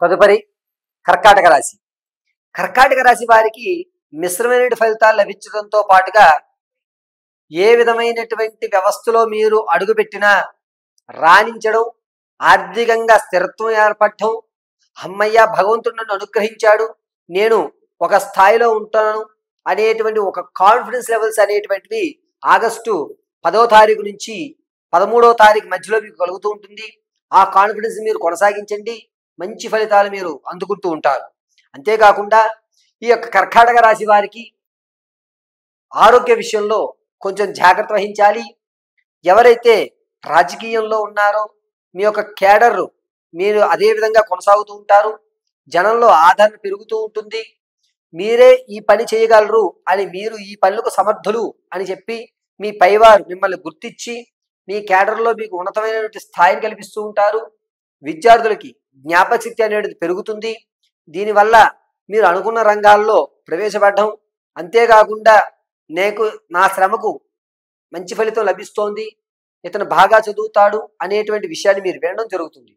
తదుపరి కర్కాటక రాశి. కర్కాటక రాశి వారికి మిశ్రమైన ఫలితాలు లభించడంతో పాటుగా ఏ విధమైనటువంటి వ్యవస్థలో మీరు అడుగుపెట్టినా రాణించడం, ఆర్థికంగా స్థిరత్వం ఏర్పడటం, అమ్మయ్య భగవంతుడు నన్ను అనుగ్రహించాడు, నేను ఒక స్థాయిలో ఉంటాను అనేటువంటి ఒక కాన్ఫిడెన్స్ లెవెల్స్ అనేటువంటివి ఆగస్టు 10వ తారీఖు నుంచి 13వ తారీఖు మధ్యలో మీకు కలుగుతూ ఉంటుంది. ఆ కాన్ఫిడెన్స్ మీరు కొనసాగించండి, మంచి ఫలితాలు మీరు అందుకుంటూ ఉంటారు. అంతేకాకుండా ఈ యొక్క కర్కాటక రాశి వారికి ఆరోగ్య విషయంలో కొంచెం జాగ్రత్త వహించాలి. ఎవరైతే రాజకీయంలో ఉన్నారో మీ యొక్క కేడర్ మీరు అదే విధంగా కొనసాగుతూ ఉంటారు. జనంలో ఆదరణ పెరుగుతూ ఉంటుంది. మీరే ఈ పని చేయగలరు అని, మీరు ఈ పనులకు సమర్థులు అని చెప్పి మీ పైవారు మిమ్మల్ని గుర్తించి మీ కేడర్లో మీకు ఉన్నతమైనటువంటి స్థాయిని కల్పిస్తూ ఉంటారు. విద్యార్థులకి జ్ఞాపక శక్తి అనేది పెరుగుతుంది. దీనివల్ల మీరు అనుకున్న రంగాల్లో ప్రవేశపెట్టడం, అంతేకాకుండా నా శ్రమకు మంచి ఫలితం లభిస్తోంది, ఇతను బాగా చదువుతాడు అనేటువంటి విషయాన్ని మీరు వినడం జరుగుతుంది.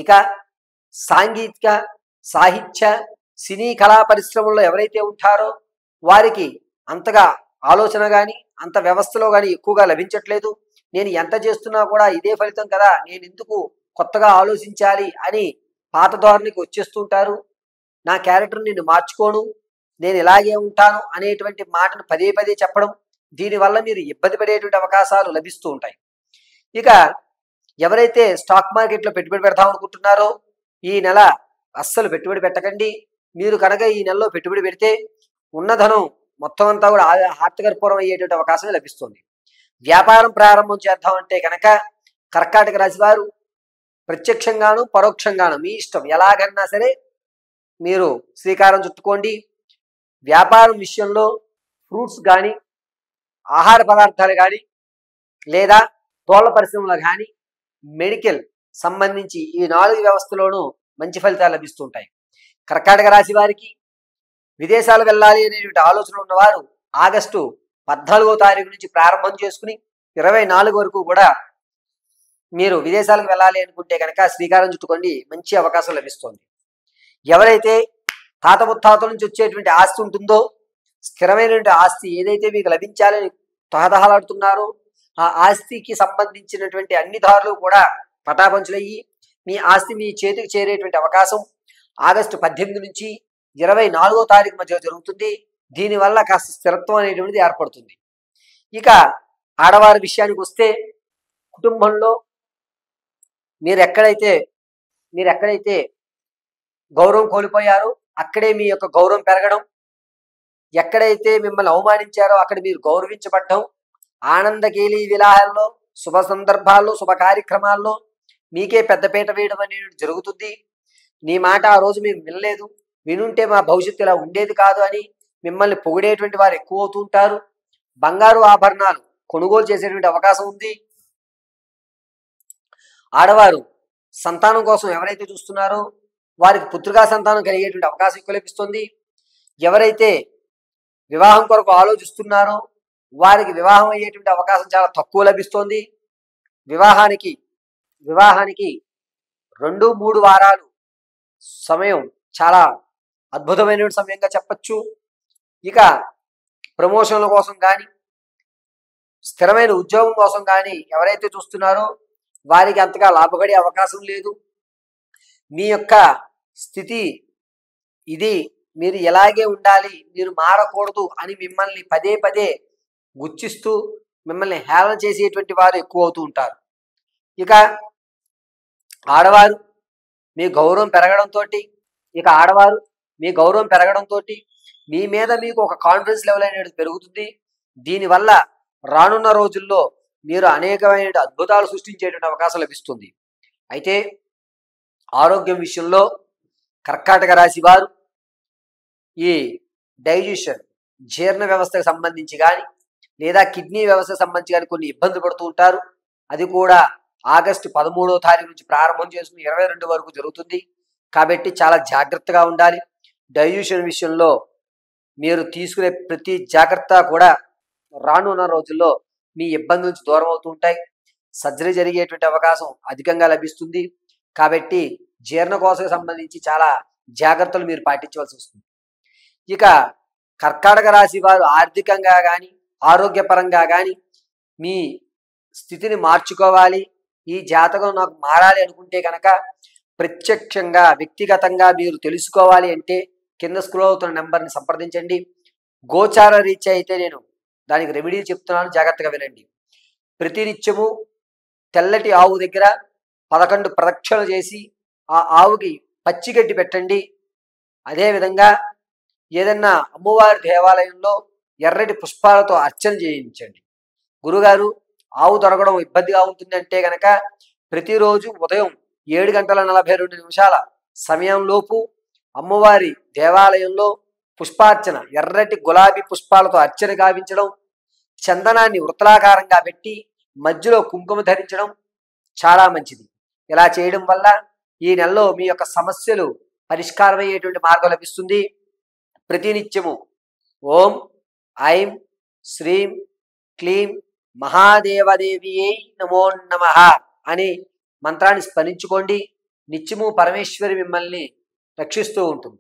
ఇక సాంగీతిక, సాహిత్య, సినీ కళా పరిశ్రమల్లో ఎవరైతే ఉంటారో వారికి అంతగా ఆలోచన కానీ అంత వ్యవస్థలో కానీ ఎక్కువగా లభించట్లేదు. నేను ఎంత చేస్తున్నా కూడా ఇదే ఫలితం కదా, నేను ఎందుకు కొత్తగా ఆలోచించాలి అని పాత ధోరణికి వచ్చేస్తుంటారు. నా క్యారెక్టర్ నేను మార్చుకోను, నేను ఇలాగే ఉంటాను అనేటువంటి మాటను పదే పదే చెప్పడం, దీనివల్ల మీరు ఇబ్బంది పడేటువంటి అవకాశాలు లభిస్తూ ఉంటాయి. ఇక ఎవరైతే స్టాక్ మార్కెట్లో పెట్టుబడి పెడదాం అనుకుంటున్నారో ఈ నెల అస్సలు పెట్టుబడి పెట్టకండి. మీరు కనుక ఈ నెలలో పెట్టుబడి పెడితే ఉన్న ధనం మొత్తం అంతా కూడా హార్తకర్పూరం అయ్యేటువంటి అవకాశం లభిస్తుంది. వ్యాపారం ప్రారంభం చేద్దామంటే కనుక కర్కాటక రాశి వారు ప్రత్యక్షంగాను పరోక్షంగాను మీ ఇష్టం ఎలాగన్నా సరే మీరు శ్రీకారం చుట్టుకోండి. వ్యాపారం విషయంలో ఫ్రూట్స్ కానీ, ఆహార పదార్థాలు కానీ, లేదా తోళ్ల పరిశ్రమలు కానీ, మెడికల్ సంబంధించి ఈ 4 వ్యవస్థలోనూ మంచి ఫలితాలు లభిస్తుంటాయి. కర్కాటక రాశి వారికి విదేశాలు వెళ్ళాలి అనేటువంటి ఆలోచన ఉన్నవారు ఆగస్టు 14వ తారీఖు నుంచి ప్రారంభం చేసుకుని 24 వరకు కూడా మీరు విదేశాలకు వెళ్ళాలి అనుకుంటే కనుక శ్రీకారం చుట్టుకోండి, మంచి అవకాశం లభిస్తుంది. ఎవరైతే తాత ముత్తాతల నుంచి వచ్చేటువంటి ఆస్తి ఉంటుందో, స్థిరమైనటువంటి ఆస్తి ఏదైతే మీకు లభించాలని తహతహలాడుతున్నారో ఆ ఆస్తికి సంబంధించినటువంటి అన్ని దారులు కూడా పటాపంచులయ్యి మీ ఆస్తి మీ చేతికి చేరేటువంటి అవకాశం ఆగస్టు 18 నుంచి 24వ తారీఖు మధ్య జరుగుతుంది. దీనివల్ల కాస్త స్థిరత్వం అనేటువంటిది ఏర్పడుతుంది. ఇక ఆడవారి విషయానికి వస్తే కుటుంబంలో మీరు ఎక్కడైతే గౌరవం కోల్పోయారో అక్కడే మీ యొక్క గౌరవం పెరగడం, ఎక్కడైతే మిమ్మల్ని అవమానించారో అక్కడ మీరు గౌరవించబడ్డం, ఆనందకేలి విలాహాల్లో, శుభ సందర్భాల్లో, శుభ కార్యక్రమాల్లో మీకే పెద్దపీట వేయడం అనేది జరుగుతుంది. నీ మాట ఆ రోజు మేము వినలేదు, వినుంటే మా భవిష్యత్తు ఇలా ఉండేది కాదు అని మిమ్మల్ని పొగిడేటువంటి వారు ఎక్కువ అవుతూ ఉంటారు. బంగారు ఆభరణాలు కొనుగోలు చేసేటువంటి అవకాశం ఉంది. ఆడవారు సంతానం కోసం ఎవరైతే చూస్తున్నారో వారికి పుత్రికా సంతానం కలిగేటువంటి అవకాశం ఎక్కువ లభిస్తుంది. ఎవరైతే వివాహం కొరకు ఆలోచిస్తున్నారో వారికి వివాహం అయ్యేటువంటి అవకాశం చాలా తక్కువ లభిస్తుంది. వివాహానికి 2-3 వారాలు సమయం చాలా అద్భుతమైన సమయంగా చెప్పచ్చు. ఇక ప్రమోషన్ల కోసం కానీ, స్థిరమైన ఉద్యోగం కోసం కానీ ఎవరైతే చూస్తున్నారో వారికి అంతగా లాభపడే అవకాశం లేదు. మీ యొక్క స్థితి ఇది, మీరు ఎలాగే ఉండాలి, మీరు మారకూడదు అని మిమ్మల్ని పదే పదే గుచ్చిస్తూ మిమ్మల్ని హేళన చేసేటువంటి వారు ఎక్కువ అవుతూ ఉంటారు. ఇక ఆడవారు మీ గౌరవం పెరగడంతో మీ మీద మీకు ఒక కాన్ఫిడెన్స్ లెవెల్ అనేది పెరుగుతుంది. దీనివల్ల రానున్న రోజుల్లో మీరు అనేకమైన అద్భుతాలు సృష్టించేటువంటి అవకాశం లభిస్తుంది. అయితే ఆరోగ్యం విషయంలో కర్కాటక రాశి వారు ఈ డైజెషన్, జీర్ణ వ్యవస్థకు సంబంధించి కానీ లేదా కిడ్నీ వ్యవస్థకు సంబంధించి కానీ కొన్ని ఇబ్బందులు పడుతూ ఉంటారు. అది కూడా ఆగస్టు 13వ తారీఖు నుంచి ప్రారంభం చేసుకుని 22 వరకు జరుగుతుంది. కాబట్టి చాలా జాగ్రత్తగా ఉండాలి. డైజెషన్ విషయంలో మీరు తీసుకునే ప్రతి జాగ్రత్త కూడా రానున్న రోజుల్లో మీ ఇబ్బంది నుంచి దూరం అవుతూ ఉంటాయి. సర్జరీ జరిగేటువంటి అవకాశం అధికంగా లభిస్తుంది. కాబట్టి జీర్ణకోశకు సంబంధించి చాలా జాగ్రత్తలు మీరు పాటించవలసి వస్తుంది. ఇక కర్కాటక రాశి వారు ఆర్థికంగా కానీ ఆరోగ్యపరంగా కానీ మీ స్థితిని మార్చుకోవాలి, ఈ జాతకం నాకు మారాలి అనుకుంటే కనుక ప్రత్యక్షంగా వ్యక్తిగతంగా మీరు తెలుసుకోవాలి అంటే కింద స్క్రోల్ అవుతున్న నెంబర్ని సంప్రదించండి. గోచార రీత్యా అయితే నేను దానికి రెమెడీ చెప్తున్నాను, జాగ్రత్తగా వినండి. ప్రతినిత్యము తెల్లటి ఆవు దగ్గర 11 ప్రదక్షిణలు చేసి ఆ ఆవుకి పచ్చిగడ్డి పెట్టండి. అదేవిధంగా ఏదన్నా అమ్మవారి దేవాలయంలో ఎర్రటి పుష్పాలతో అర్చన చేయించండి. గురుగారు ఆవు దొరకడం ఇబ్బందిగా ఉంటుందంటే గనక ప్రతిరోజు ఉదయం 7:42 సమయంలోపు అమ్మవారి దేవాలయంలో పుష్పార్చన, ఎర్రటి గులాబీ పుష్పాలతో అర్చన గావించడం, చందనాన్ని వృత్తలాకారంగా పెట్టి మధ్యలో కుంకుమ ధరించడం చాలా మంచిది. ఇలా చేయడం వల్ల ఈ నెలలో మీ యొక్క సమస్యలు పరిష్కారమయ్యేటువంటి మార్గం లభిస్తుంది. ప్రతినిత్యము ఓం ఐం శ్రీం క్లీం మహాదేవదేవియై నమో నమః అని మంత్రాన్ని స్మరించుకోండి. నిత్యము పరమేశ్వరి మిమ్మల్ని రక్షిస్తూ ఉంటుంది.